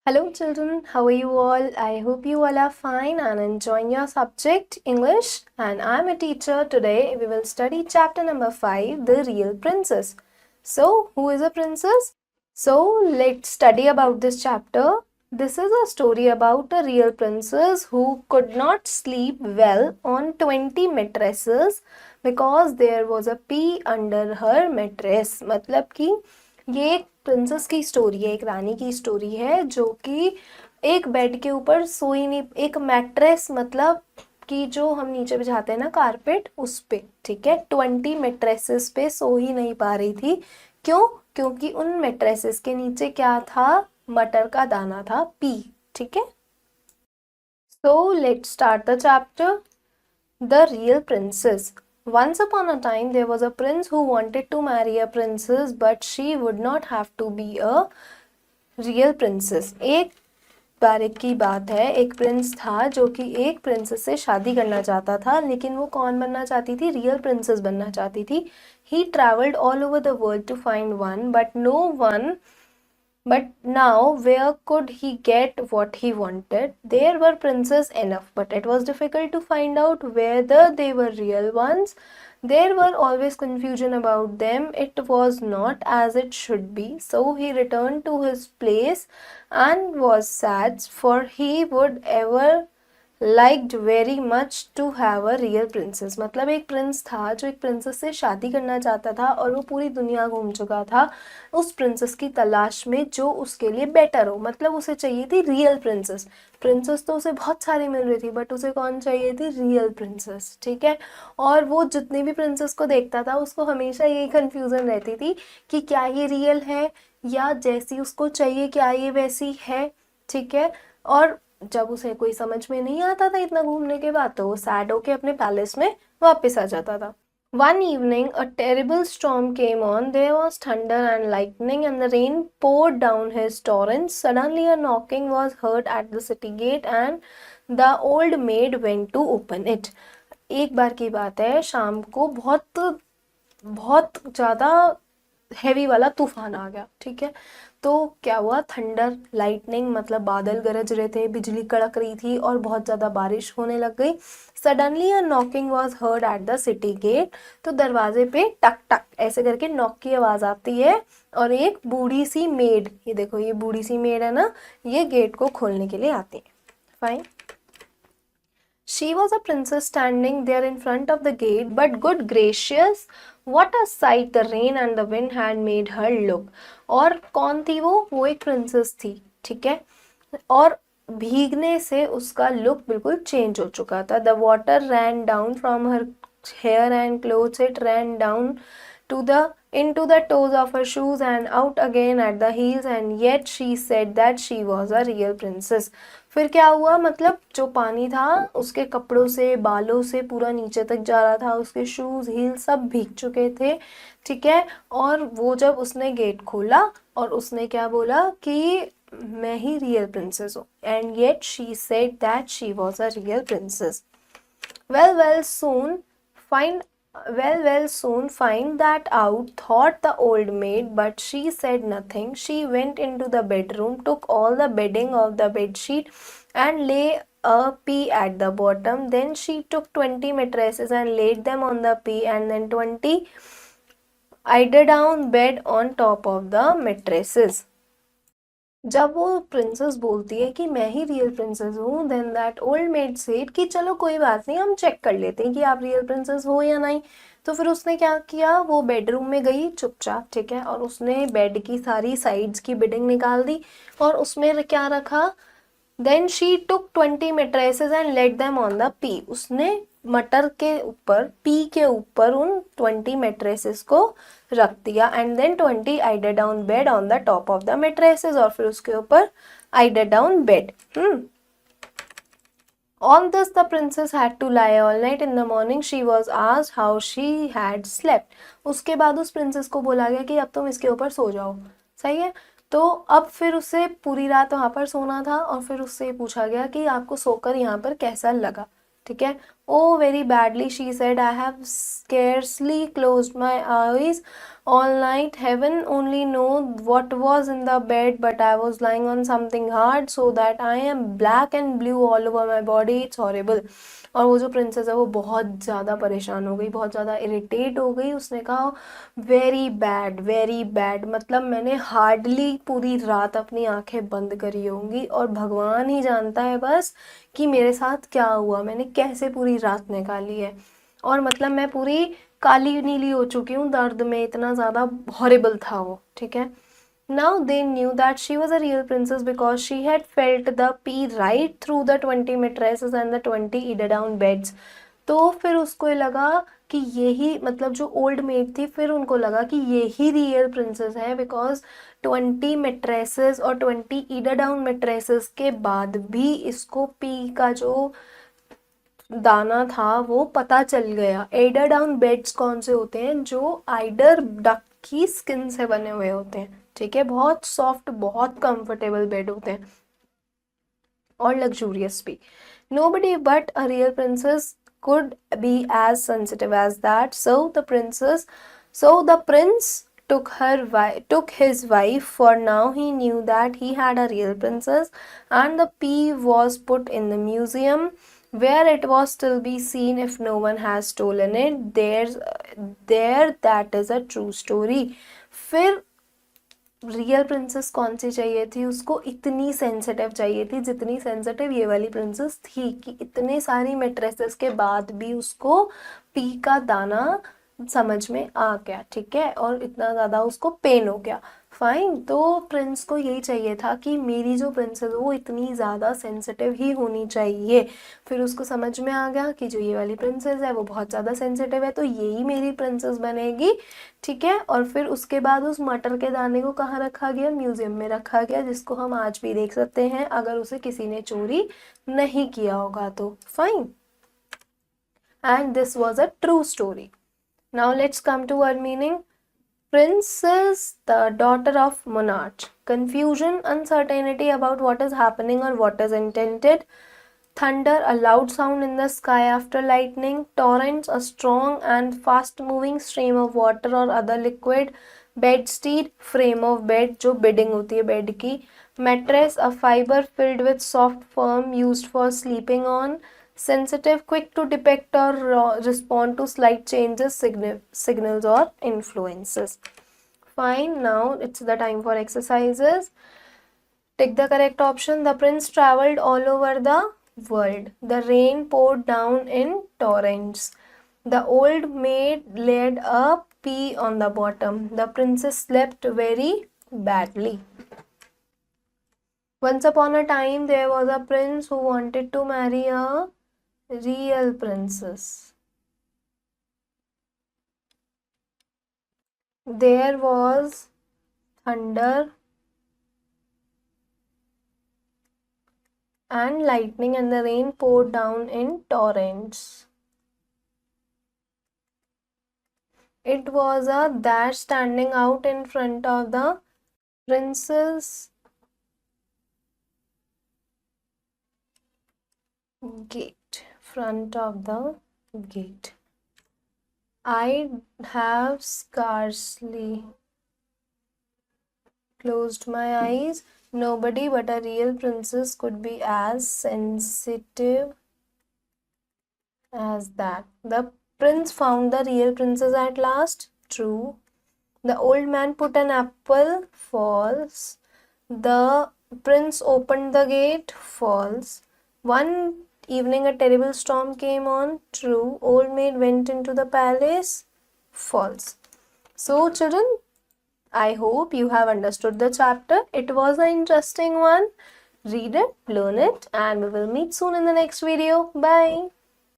Hello children, how are you all? I hope you all are fine and enjoying your subject English. And I'm a teacher. Today we will study chapter number 5, The Real Princess. So, who is a princess? So, let's study about this chapter. This is a story about a real princess who could not sleep well on 20 mattresses because there was a pea under her mattress. मतलब कि ये एक princess की story है, एक रानी की story है जो कि एक बेड के ऊपर सोई नहीं, एक मैट्रेस मतलब कि जो हम नीचे बिछाते हैं ना कारपेट, उस पे, ठीक है, 20 मैट्रेसेस पे सो ही नहीं पा रही थी। क्यों? क्योंकि उन मैट्रेसेस के नीचे क्या था? मटर का दाना था, पी। ठीक है, so let's start the chapter. The Real Princess. Once upon a time, there was a prince who wanted to marry a princess, but she would not have to be a real princess. एक बार की बात है, एक Prince था जो कि एक princess से शादी करना चाहता था, लेकिन वो कौन बनना चाहती थी? रियल प्रिंसेस बनना चाहती थी। He traveled all over the world to find one, but now, where could he get what he wanted? There were princes enough, but it was difficult to find out whether they were real ones. There were always confusion about them. It was not as it should be. So he returned to his place and was sad, for he would ever liked very much to have a real princess. मतलब एक Prince था जो एक princess से शादी करना चाहता था और वो पूरी दुनिया घूम चुका था उस प्रिंसेस की तलाश में जो उसके लिए बेटर हो। मतलब उसे चाहिए थी रियल प्रिंसेस। प्रिंसेस तो उसे बहुत सारी मिल रही थी, बट उसे कौन चाहिए थी? Real princess. ठीक है, और वो जितनी भी प्रिंसेस को देखता था उसको हमेशा यही कन्फ्यूज़न रहती थी कि क्या ये रियल है या जैसी उसको चाहिए क्या ये वैसी है। ठीक है, और जब उसे कोई समझ में नहीं आता था इतना घूमने के बाद, तो वो सैड होके अपने पैलेस में वापस आ जाता था। One evening, a terrible storm came on. There was thunder and lightning, and the rain poured down his torrents. Suddenly, a knocking was heard at the city gate, and the old maid went to open it. एक बार की बात है, शाम को बहुत बहुत ज़्यादा heavy वाला तूफान आ गया। ठीक है, तो क्या हुआ? थंडर लाइटनिंग मतलब बादल गरज रहे थे, बिजली कड़क रही थी और बहुत ज़्यादा बारिश होने लग गई। Suddenly a knocking was heard at the city gate. तो दरवाजे पे टक टक ऐसे करके नॉक की आवाज़ आती है और एक बूढ़ी सी मेड, ये देखो ये बूढ़ी सी मेड है ना, ये गेट को खोलने के लिए आती है। Fine. She was a princess standing there in front of the gate, but good gracious, what a sight the rain and the wind had made her look. और कौन थी वो एक प्रिंसेस थी। ठीक है, और भीगने से उसका लुक बिल्कुल चेंज हो चुका था। The water ran down from her hair and clothes, it ran down to the into the toes of her shoes and out again at the heels, and yet she said that she was a real princess. फिर क्या हुआ? मतलब जो पानी था उसके कपड़ों से, बालों से पूरा नीचे तक जा रहा था, उसके शूज हील सब भीग चुके थे। ठीक है, और वो जब उसने गेट खोला और उसने क्या बोला कि मैं ही रियल प्रिंसेस हूँ, and yet she said that she was a real princess. Well, soon find that out, thought the old maid, but she said nothing. She went into the bedroom, took all the bedding of the bedsheet, and lay a pea at the bottom. Then she took 20 mattresses and laid them on the pea, and then 20 eider-down bed on top of the mattresses. जब वो princess बोलती है कि मैं ही real princess हूँ, then that old maid said कि चलो कोई बात नहीं, हम चेक कर लेते हैं कि आप रियल प्रिंसेस हो या नहीं। तो फिर उसने क्या किया? वो बेडरूम में गई चुपचाप। ठीक है, और उसने बेड की सारी साइड्स की बिडिंग निकाल दी और उसमें क्या रखा? Then she took 20 mattresses and let them on the pea. उसने मटर के ऊपर, पी के ऊपर उन 20 मेट्रेसेस को रख दिया, and then 20 eiderdown bed on the top of the mattresses, और फिर उसके ऊपर eiderdown bed. On this, the princess had to lie all night. In the morning, she was asked how she had slept. उसके बाद उस princess को बोला गया कि अब तुम इसके ऊपर सो जाओ। सही है, तो अब फिर उसे पूरी रात वहाँ पर सोना था और फिर उससे पूछा गया कि आपको सोकर यहाँ पर कैसा लगा। ठीक है, Oh, very badly, she said. I have scarcely closed my eyes all night. Heaven only knows what was in the bed, but I was lying on something hard so that I am black and blue all over my body. It's horrible. और वो जो princess है वो बहुत ज़्यादा परेशान हो गई, बहुत ज़्यादा इरिटेट हो गई. उसने कहा वेरी बैड, मतलब मैंने हार्डली पूरी रात अपनी आंखें बंद करी होंगी और भगवान ही जानता है बस कि मेरे साथ क्या हुआ, मैंने कैसे पूरी रात निकाली है. और मतलब मैं पूरी काली नीली हो चुकी हूँ दर्द में, इतना ज़्यादा हॉरिबल था वो. ठीक है. Now they knew that she was a real princess because she had felt the pea right through the 20 mattresses and the 20 eider-down beds. तो फिर उसको लगा कि यही, मतलब जो ओल्ड मेड थी, फिर उनको लगा कि यही रियल प्रिंसेस है, बिकॉज 20 मेट्रेसेस और 20 ईडर डाउन मेट्रेसेस के बाद भी इसको पी का जो दाना था वो पता चल गया. एडर डाउन बेड्स कौन से होते हैं? जो आइडर डक की स्किन से बने हुए होते हैं. ठीक है. बहुत सॉफ्ट, बहुत कंफर्टेबल बेड होते हैं और लग्जूरियस भी. Nobody but a real princess could be as sensitive as that. So the prince took his wife, for now he knew that he had a real princess, and the pea was put in the museum, where it was still be seen if no one has stolen it. That is a true story. फिर real princess कौन सी चाहिए थी उसको? इतनी sensitive चाहिए थी जितनी sensitive ये वाली प्रिंसेस थी, कि इतने सारी मेट्रेसेस के बाद भी उसको पी का दाना समझ में आ गया. ठीक है. और इतना ज़्यादा उसको पेन हो गया. फाइन. तो प्रिंस को यही चाहिए था कि मेरी जो प्रिंसेस वो इतनी ज़्यादा सेंसिटिव ही होनी चाहिए. फिर उसको समझ में आ गया कि जो ये वाली प्रिंसेस है वो बहुत ज़्यादा सेंसिटिव है, तो यही मेरी प्रिंसेस बनेगी. ठीक है. और फिर उसके बाद उस मटर के दाने को कहाँ रखा गया? म्यूजियम में रखा गया, जिसको हम आज भी देख सकते हैं अगर उसे किसी ने चोरी नहीं किया होगा तो. Fine. And this was a true story. Now let's come to our meaning. Princess, the daughter of monarch. Confusion, uncertainty about what is happening or what is intended. Thunder, a loud sound in the sky after lightning. Torrents, a strong and fast moving stream of water or other liquid. Bedstead, frame of bed, जो bedding होती है bed की. Mattress, a fiber filled with soft foam used for sleeping on. Sensitive, quick to detect or respond to slight changes, signals or influences. Fine. Now it's the time for exercises. Take the correct option. The prince traveled all over the world. The rain poured down in torrents. The old maid laid a pea on the bottom. The princess slept very badly. Once upon a time, there was a prince who wanted to marry a real princess. There was thunder and lightning, and the rain poured down in torrents. It was a dash standing out in front of the prince's gate. Front of the gate. I have scarcely closed my eyes. Nobody but a real princess could be as sensitive as that. The prince found the real princess at last. True. The old man put an apple. False. The prince opened the gate. False. One evening a terrible storm came on. True. Old maid went into the palace. False. So children, I hope you have understood the chapter. It was an interesting one. Read it, learn it, and we will meet soon in the next video. Bye.